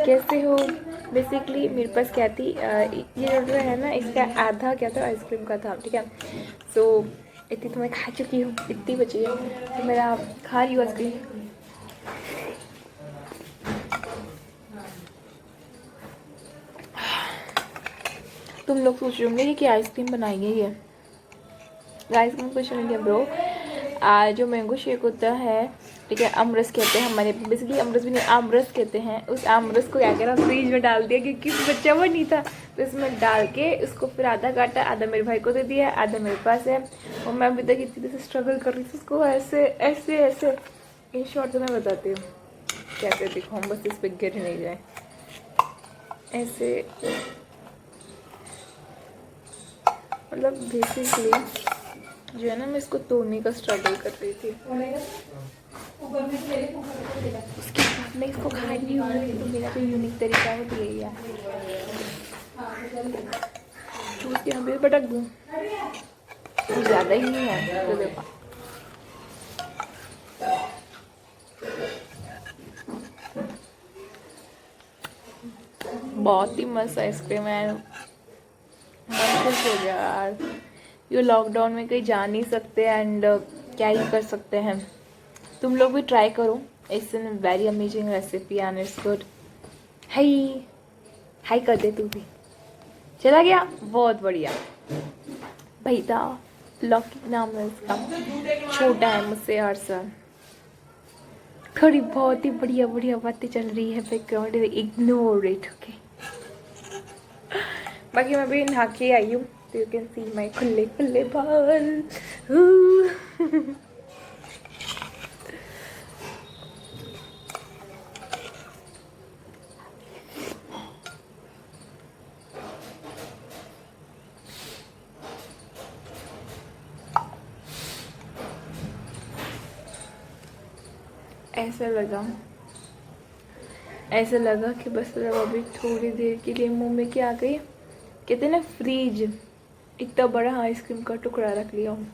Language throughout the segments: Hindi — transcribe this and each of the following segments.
कैसे हो। बेसिकली मेरे पास क्या थी, ये जो है ना, इसका आधा क्या था, आइसक्रीम का था, ठीक है। सो इतनी तो मैं खा चुकी हूँ, इतनी बची है तो मेरा खा रही हूँ आइसक्रीम। तुम लोग सोच रहे होंगे कि आइसक्रीम बनाई है ये। आइसक्रीम कुछ नहीं है ब्रो, जो मैंगो शेक होता है, ठीक है, अमरस कहते हैं हमारे, बेसिकली अमरस भी नहीं, आमरस कहते हैं। उस आमरस को क्या करा, फ्रीज में डाल दिया क्योंकि बच्चा वो नहीं था, तो इसमें डाल के उसको फिर आधा काटा, आधा मेरे भाई को दे दिया, आधा मेरे पास है। और मैं अभी तक इतनी देर से स्ट्रगल कर रही थी उसको ऐसे ऐसे ऐसे। इन शॉर्ट तो मैं बताती हूँ कैसे दिखाऊँ, बस इस पर गिर नहीं जाए ऐसे। मतलब बेसिकली जो है ना, मैं इसको तोड़ने का स्ट्रगल कर रही थी। उसके बाद मैं इसको खा रही हूँ, तो मेरा जो यूनिक तरीका है वो यही है। तो उसके यहाँ पे पटक दूँ, ज़्यादा ही नहीं है तो देखो। बहुत ही मस्त आइसक्रीम है, मन खुश हो गया यार। ये लॉकडाउन में कहीं जा नहीं सकते एंड क्या ही कर सकते हैं। तुम लोग भी ट्राई करो, it's an very amazing recipe and it's good. High high कर दे तू भी। चला गया, बहुत बढ़िया। भैया लॉकी नाम है इसका, छोटा है मुझसे 8 साल। थोड़ी बहुत ही बढ़िया बढ़िया बातें चल रही है बैकग्राउंड में, इग्नोर इट ओके। बाकी मैं भी नहा के आई हूँ, तो यू कैन सी माई खुले खुले बाल। ऐसा लगा कि बस अभी थोड़ी देर के लिए मुंह में क्या आ गई, कहते ना फ्रीज, इतना बड़ा आइसक्रीम का टुकड़ा रख लिया हूँ,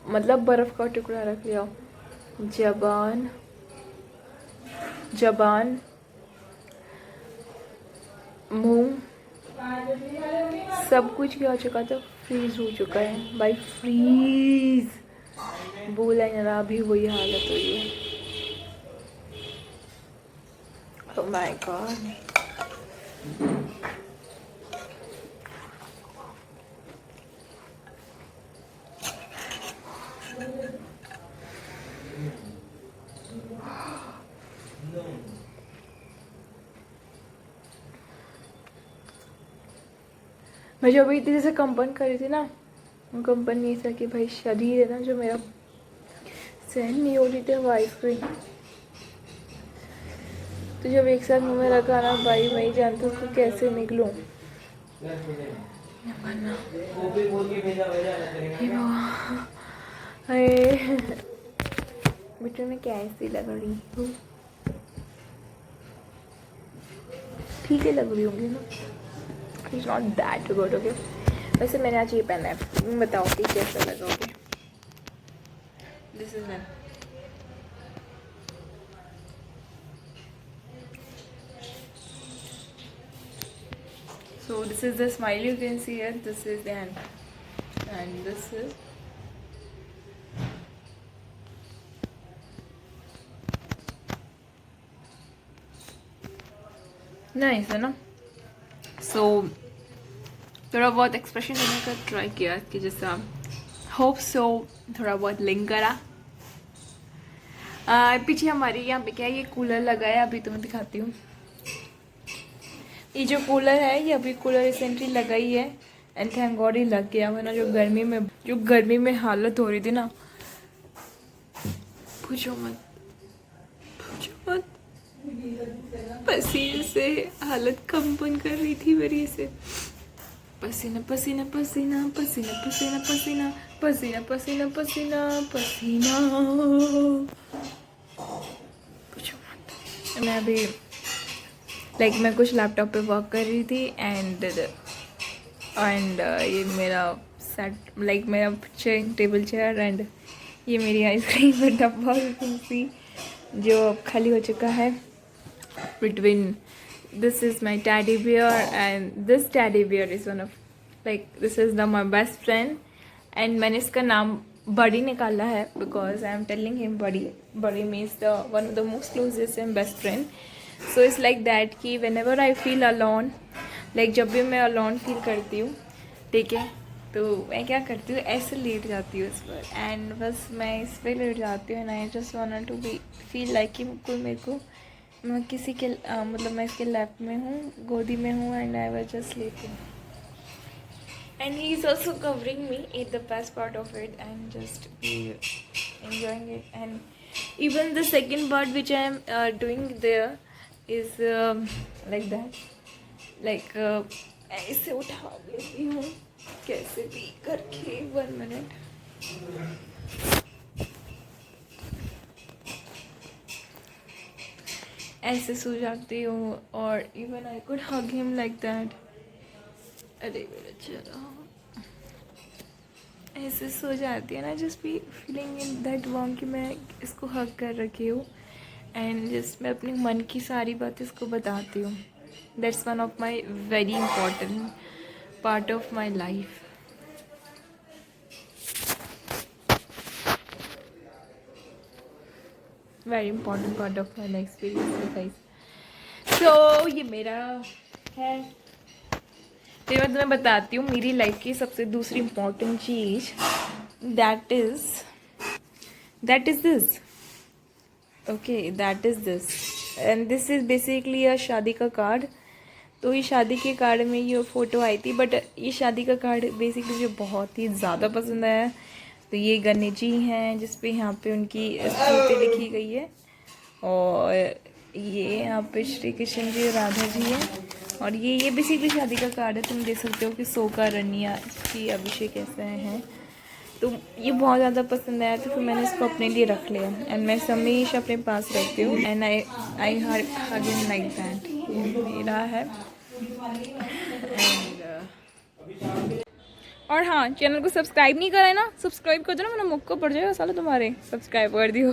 मतलब बर्फ का टुकड़ा रख लिया हूँ। जबान जबान मुंह सब कुछ क्या हो चुका था, फ्रीज हो चुका है भाई, फ्रीज बोला ना, अभी वही हालत हुई है। Oh my god. मैं जो अभी इतनी से कंपन कर रही थी ना, वो कंपन नहीं था कि भाई शरीर है ना जो मेरा सहन नहीं हो रही थी वो आइसक्रीम। तो जब एक साथ मुँह में रखा ना भाई, मैं ही जानती हूँ उसको कैसे निकलूँ। बेटे मैं कैसी लग रही हूँ, ठीक है लग रही होंगी ना, it's not that good okay. वैसे मैंने आज ये पहना है, तुम बताओ कि कैसा लगा okay. This is one. So this is the smile you can see here, this is the hand, and this is nice है ना। So थोड़ा बहुत एक्सप्रेशन देने का ट्राई किया कि जैसा होप सो थोड़ा बहुत लिंक करा। पीछे हमारे यहाँ पे क्या है, ये कूलर लगा है, अभी तुम्हें दिखाती हूँ। ये जो कूलर है, ये अभी कूलर रिसेंटली लगा ही है एंड थैंक गॉड ही लग गया, वरना जो गर्मी में हालत हो रही थी ना, पूछो मत पसीने से हालत कंपन कर रही थी मेरी से। पसीना पसीना पसीना पसीना पसीना पसीना पसीना पसीना पसीना पसीना। पूछो मत। मैं अभी मैं कुछ लैपटॉप पे वर्क कर रही थी एंड ये मेरा सेट मेरा टेबल चेयर एंड ये मेरी आइसक्रीम का डब्बा सी जो अब खाली हो चुका है। between this is my teddy bear and this teddy bear is one of like this is the my best friend and मैंने इसका नाम बड़ी निकाला है because I am telling him बड़ी means the one of the most closest and best friend. So it's like that कि whenever I feel alone like जब भी मैं alone feel करती हूँ ठीक है तो मैं क्या करती हूँ ऐसे लेट जाती हूँ इस पर एंड बस मैं इस पर लेट जाती हूँ and I just want to be feel like कि कोई मेरे को मैं किसी के मतलब मैं इसके लैप में हूँ गोदी में हूँ and I was just sleeping and he is also covering me in the best part of it and just be enjoying it and even the second part which I am doing there is like that like ऐसे उठा लेती हूँ कैसे भी करके 1 मिनट ऐसे सो जाती हूँ और even I could hug him like that अरे मेरा चला ऐसे सो जाती है ना just be feeling in that warm कि मैं इसको हग कर रखी हूँ एंड जस्ट मैं अपने मन की सारी बातें इसको बताती हूँ that's one of my very important part of my life very important part of my experience guys so ये मेरा है फिर मैं तुम्हें बताती हूँ मेरी लाइफ की सबसे दूसरी important cheese that is this okay that is this and this is basically अ शादी का कार्ड तो ये शादी के कार्ड में ये फ़ोटो आई थी बट ये शादी का कार्ड बेसिकली मुझे बहुत ही ज़्यादा पसंद आया तो ये गणेश जी हैं जिस पे यहाँ पे उनकी स्मृति लिखी गई है और ये यहाँ पे श्री कृष्ण जी और राधा जी हैं और ये बेसिकली शादी का कार्ड है तुम देख सकते हो कि सोका रनिया की अभिषेक ऐसे हैं तो ये बहुत ज़्यादा पसंद आया तो फिर मैंने इसको अपने लिए रख लिया एंड मैं हमेशा अपने पास रखती हूँ and I hug him like that मेरा है और हाँ चैनल को सब्सक्राइब नहीं करा है ना सब्सक्राइब कर दो ना मेरा मौका पड़ जाएगा साला तुम्हारे सब्सक्राइब कर दियो